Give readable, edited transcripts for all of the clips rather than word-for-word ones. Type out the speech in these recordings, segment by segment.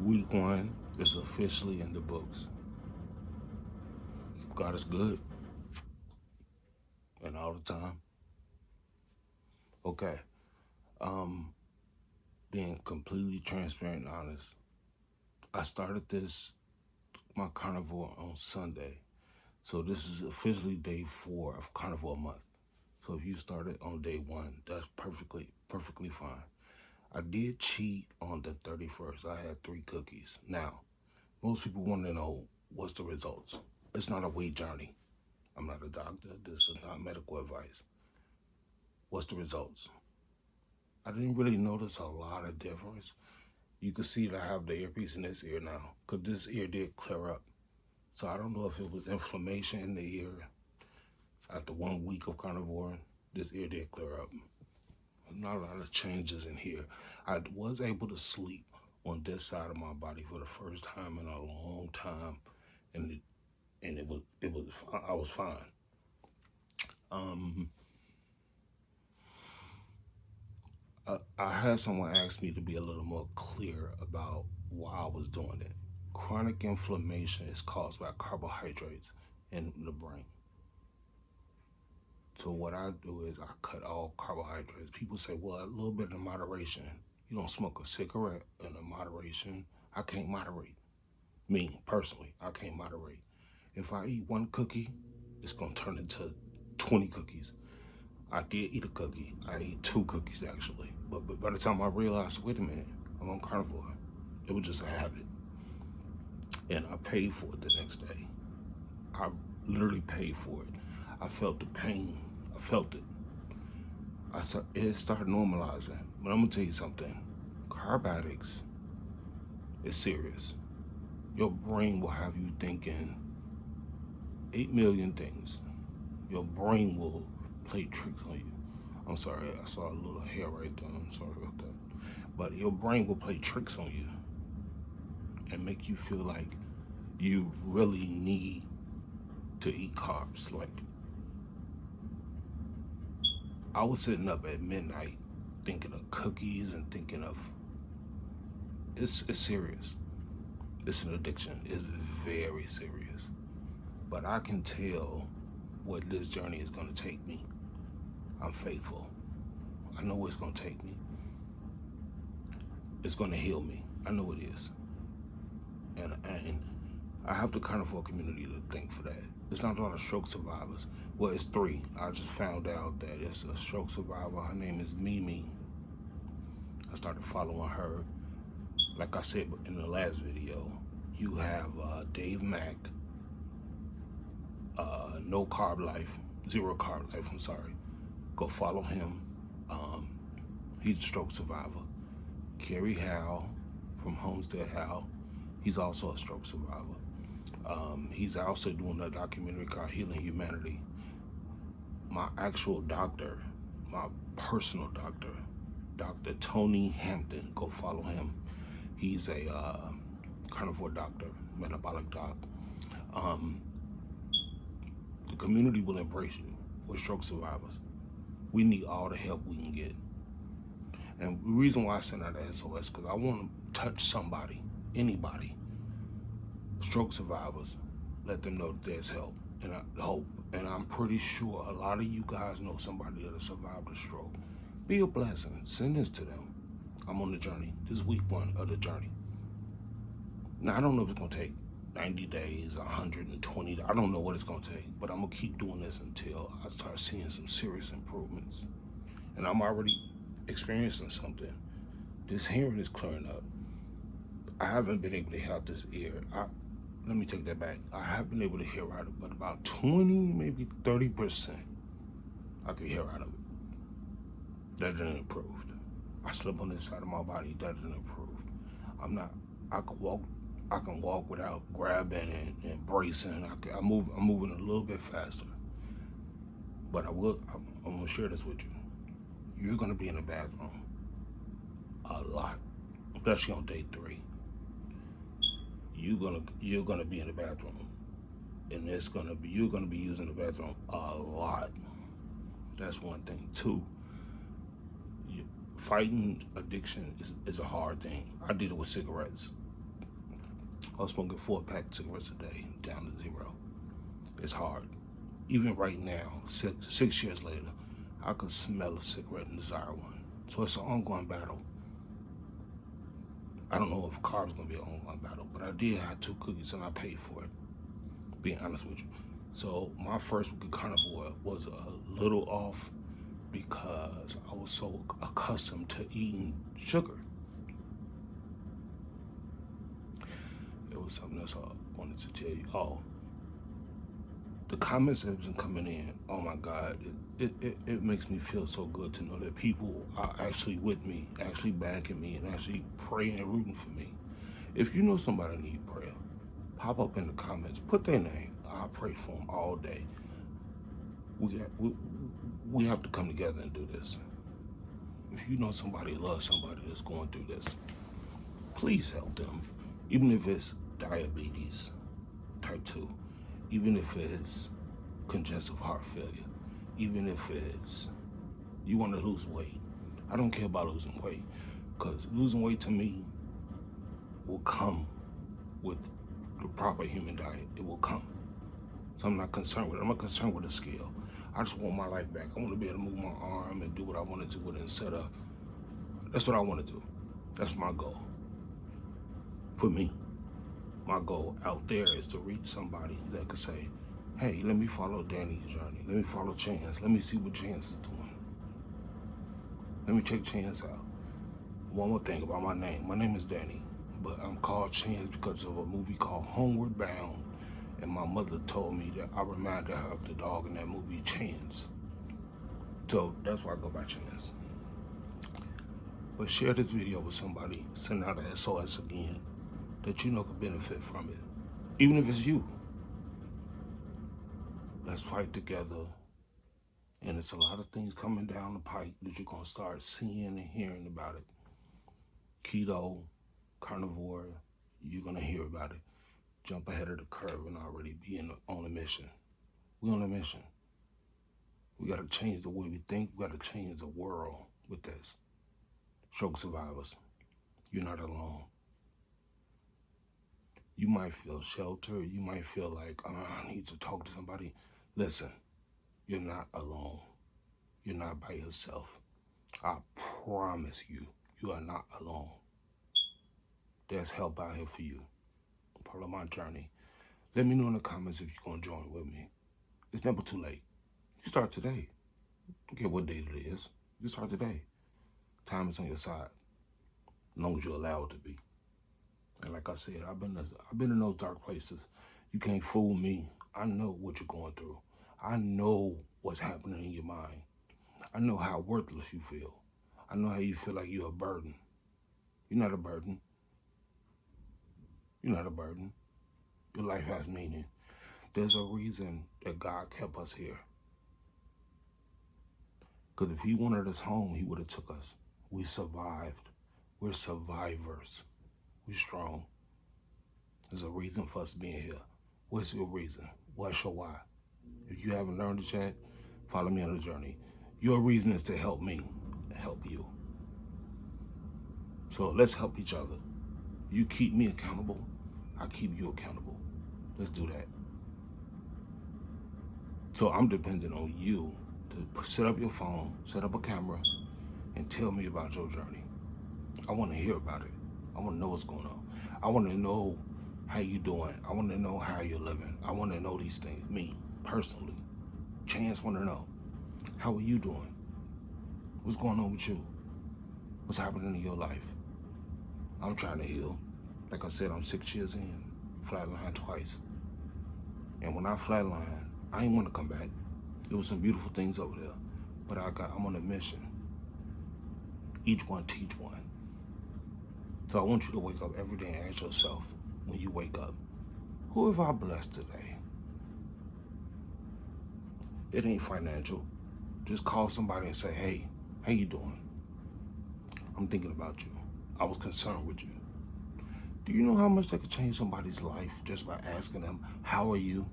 Week 1 is officially in the books. God is good and all the time. Okay. Um, Being completely transparent and honest. I started my carnivore on Sunday. So this is officially day 4 of carnivore month. So if you started on day 1, that's perfectly fine. I did cheat on the 31st. I had 3 cookies. Now, most people want to know what's the results. It's not a weight journey. I'm not a doctor. This is not medical advice. What's the results? I didn't really notice a lot of difference. You can see that I have the earpiece in this ear now, because this ear did clear up. So I don't know if it was inflammation in the ear. After 1 week of carnivore, this ear did clear up. Not a lot of changes in here. I was able to sleep on this side of my body for the first time in a long time, and I was fine. I had someone ask me to be a little more clear about why I was doing it. Chronic inflammation is caused by carbohydrates in the brain. So what I do is I cut all carbohydrates. People say, well, a little bit in moderation. You don't smoke a cigarette in a moderation. I can't moderate. Me, personally, I can't moderate. If I eat 1 cookie, it's going to turn into 20 cookies. I did eat a cookie. I ate 2 cookies, actually. But by the time I realized, wait a minute, I'm on carnivore. It was just a habit. And I paid for it the next day. I literally paid for it. I felt the pain. I felt it. It started normalizing. But I'm going to tell you something. Carb addicts is serious. Your brain will have you thinking 8 million things. Your brain will play tricks on you. I'm sorry, I saw a little hair right there. I'm sorry about that. But your brain will play tricks on you and make you feel like you really need to eat carbs. Like, I was sitting up at midnight thinking of cookies and thinking of, it's serious. It's an addiction. It's very serious. But I can tell what this journey is going to take me. I'm faithful. I know where it's going to take me. It's going to heal me. I know it is. And I have the carnivore community to thank for that. There's not a lot of stroke survivors. Well, it's 3. I just found out that it's a stroke survivor. Her name is Mimi. I started following her. Like I said in the last video, you have Dave Mack, No Carb Life, Zero Carb Life, I'm sorry. Go follow him. He's a stroke survivor. Kerry Howe from Homestead Howe, he's also a stroke survivor. He's also doing a documentary called Healing Humanity. My actual doctor, my personal doctor, Dr. Tony Hampton, go follow him. He's a carnivore doctor, metabolic doc. The community will embrace you. We're stroke survivors. We need all the help we can get. And the reason why I send out the SOS, because I want to touch somebody, anybody, stroke survivors, let them know that there's help and hope. And I'm pretty sure a lot of you guys know somebody that has survived a stroke. Be a blessing. Send this to them. I'm on the journey. This is week 1 of the journey. Now, I don't know if it's going to take 90 days, 120. I don't know what it's going to take, but I'm going to keep doing this until I start seeing some serious improvements. And I'm already experiencing something. This hearing is clearing up. I haven't been able to hear out this ear. Let me take that back. I have been able to hear out of it, but about 20, maybe 30%, I could hear out of it. That didn't improve. I slept on this side of my body. That didn't improve. I can walk without grabbing and bracing. I'm moving a little bit faster. But I'm gonna share this with you. You're gonna be in the bathroom a lot, especially on day 3. You're gonna be in the bathroom, and you're gonna be using the bathroom a lot. That's one thing. 2, fighting addiction is a hard thing. I did it with cigarettes. I was smoking 4-pack cigarettes a day, down to 0. It's hard. Even right now, six years later, I could smell a cigarette and desire one. So it's an ongoing battle. I don't know if carb's gonna be an ongoing battle, but I did have 2 cookies and I paid for it, being honest with you. So my first week of carnivore was a little off because I was so accustomed to eating sugar. It was something else I wanted to tell you. Oh, the comments that have been coming in, oh my God, it makes me feel so good to know that people are actually with me, actually backing me, and actually praying and rooting for me. If you know somebody need prayer, pop up in the comments, put their name. I'll pray for them all day. We have to come together and do this. If you know somebody loves somebody that's going through this, please help them. Even if it's diabetes, type 2, even if it's congestive heart failure, even if it's you want to lose weight. I don't care about losing weight, because losing weight to me will come with the proper human diet. It will come. So I'm not concerned with it. I'm not concerned with the scale. I just want my life back. I want to be able to move my arm and do what I want to do with it instead of, that's what I want to do. That's my goal. For me, my goal out there is to reach somebody that could say, hey, let me follow Danny's journey. Let me follow Chance. Let me see what Chance is doing. Let me check Chance out. One more thing about my name. My name is Danny, but I'm called Chance because of a movie called Homeward Bound. And my mother told me that I reminded her of the dog in that movie, Chance. So that's why I go by Chance. But share this video with somebody, send out an SOS again, that you know could benefit from it. Even if it's you. Let's fight together. And it's a lot of things coming down the pike that you're gonna start seeing and hearing about it. Keto, carnivore, you're gonna hear about it. Jump ahead of the curve and already be on a mission. We're on a mission. We gotta change the way we think. We gotta change the world with this. Stroke survivors, you're not alone. You might feel sheltered. You might feel like, oh, I need to talk to somebody. Listen, you're not alone. You're not by yourself. I promise you, you are not alone. There's help out here for you. Part of my journey. Let me know in the comments if you're going to join with me. It's never too late. You start today. Don't care what date it is. You start today. Time is on your side, as long as you allow it to be. And like I said, I've been in those dark places. You can't fool me. I know what you're going through. I know what's happening in your mind. I know how worthless you feel. I know how you feel like you're a burden. You're not a burden. You're not a burden. Your life has meaning. There's a reason that God kept us here. Because if he wanted us home, he would have took us. We survived. We're survivors. We're strong. There's a reason for us being here. What's your reason? What's your why? If you haven't learned it yet, follow me on the journey. Your reason is to help me, help you. So let's help each other. You keep me accountable, I keep you accountable. Let's do that. So I'm dependent on you to set up your phone, set up a camera, and tell me about your journey. I want to hear about it. I want to know what's going on. I want to know how you doing. I want to know how you're living. I want to know these things, me, personally. Chance want to know. How are you doing? What's going on with you? What's happening in your life? I'm trying to heal. Like I said, I'm 6 years in, flatlined twice. And when I flatlined, I didn't want to come back. There was some beautiful things over there, but I'm on a mission. Each one teach one. So I want you to wake up every day and ask yourself, when you wake up, who have I blessed today? It ain't financial. Just call somebody and say, hey, how you doing? I'm thinking about you. I was concerned with you. Do you know how much that could change somebody's life just by asking them, how are you?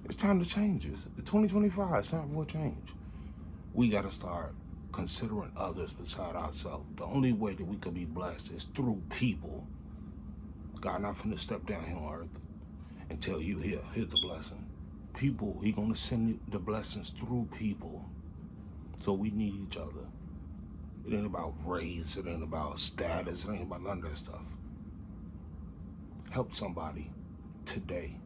It's time to change. It's 2025. It's time for a change. We got to start considering others beside ourselves. The only way that we could be blessed is through people. God not finna step down here on earth and tell you, here's the blessing. People, he gonna send the blessings through people. So we need each other. It ain't about race, it ain't about status, it ain't about none of that stuff. Help somebody today.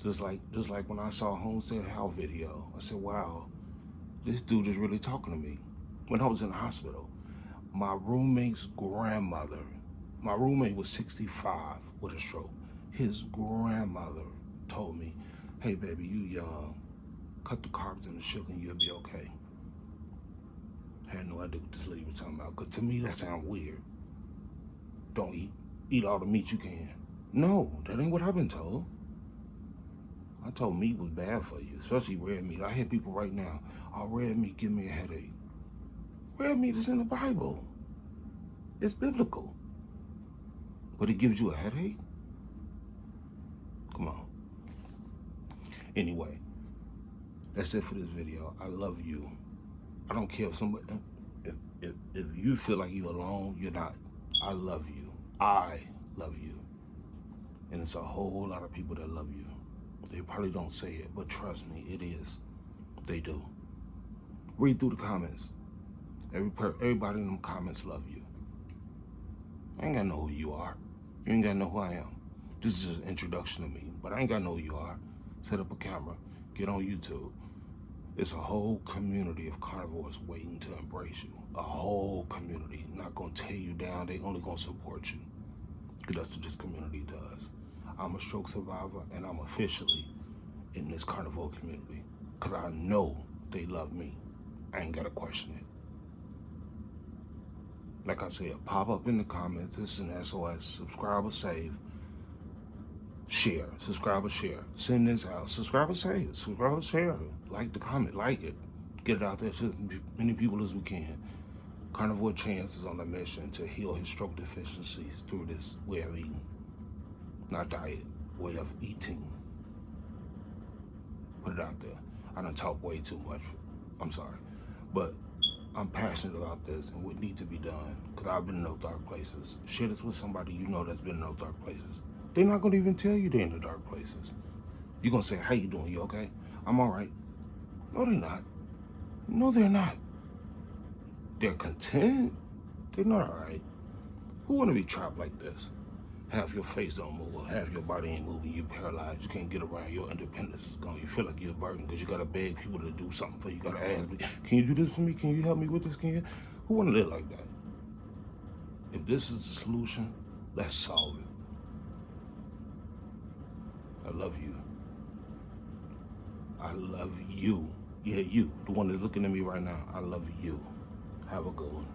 Just like when I saw Homestead Health video, I said, wow, this dude is really talking to me. When I was in the hospital, my roommate's grandmother, my roommate was 65 with a stroke. His grandmother told me, hey baby, you young, cut the carbs and the sugar and you'll be okay. I had no idea what this lady was talking about, because to me that sounds weird. Don't eat all the meat you can. No, that ain't what I've been told. I told meat was bad for you, especially red meat. I hear people right now, oh, red meat give me a headache. Red meat is in the Bible. It's biblical. But it gives you a headache? Come on. Anyway, that's it for this video. I love you. I don't care if somebody, if you feel like you're alone, you're not. I love you. I love you. And it's a whole lot of people that love you. They probably don't say it, but trust me, it is. They do. Read through the comments. Everybody in them comments love you. I ain't gotta know who you are. You ain't gotta know who I am. This is an introduction to me, but I ain't gotta know who you are. Set up a camera, get on YouTube. It's a whole community of carnivores waiting to embrace you. A whole community, not gonna tear you down, they only gonna support you. Because that's what this community does. I'm a stroke survivor, and I'm officially in this carnivore community. Because I know they love me. I ain't gotta question it. Like I said, pop up in the comments. This is an SOS. Subscribe or save. Share. Subscribe or share. Send this out. Subscribe or save. Subscribe or share. Like the comment. Like it. Get it out there to as many people as we can. Carnivore Chance is on a mission to heal his stroke deficiencies through this way of eating. Not diet. Way of eating. Put it out there. I done talk way too much. I'm sorry. But I'm passionate about this and what needs to be done, because I've been in those dark places. Share this with somebody you know that's been in those dark places. They're not gonna even tell you they're in the dark places. You're gonna say, how you doing? You okay? I'm all right. No, they're not. No, they're not. They're content. They're not all right. Who wanna be trapped like this? Half your face don't move, or half your body ain't moving, you're paralyzed, you can't get around, your independence is gone, you feel like you're a burden because you gotta beg people to do something for you, gotta ask me, can you do this for me, can you help me with this, can you? Who wanna live like that? If this is the solution, let's solve it. I love you. I love you. Yeah, you, the one that's looking at me right now, I love you. Have a good one.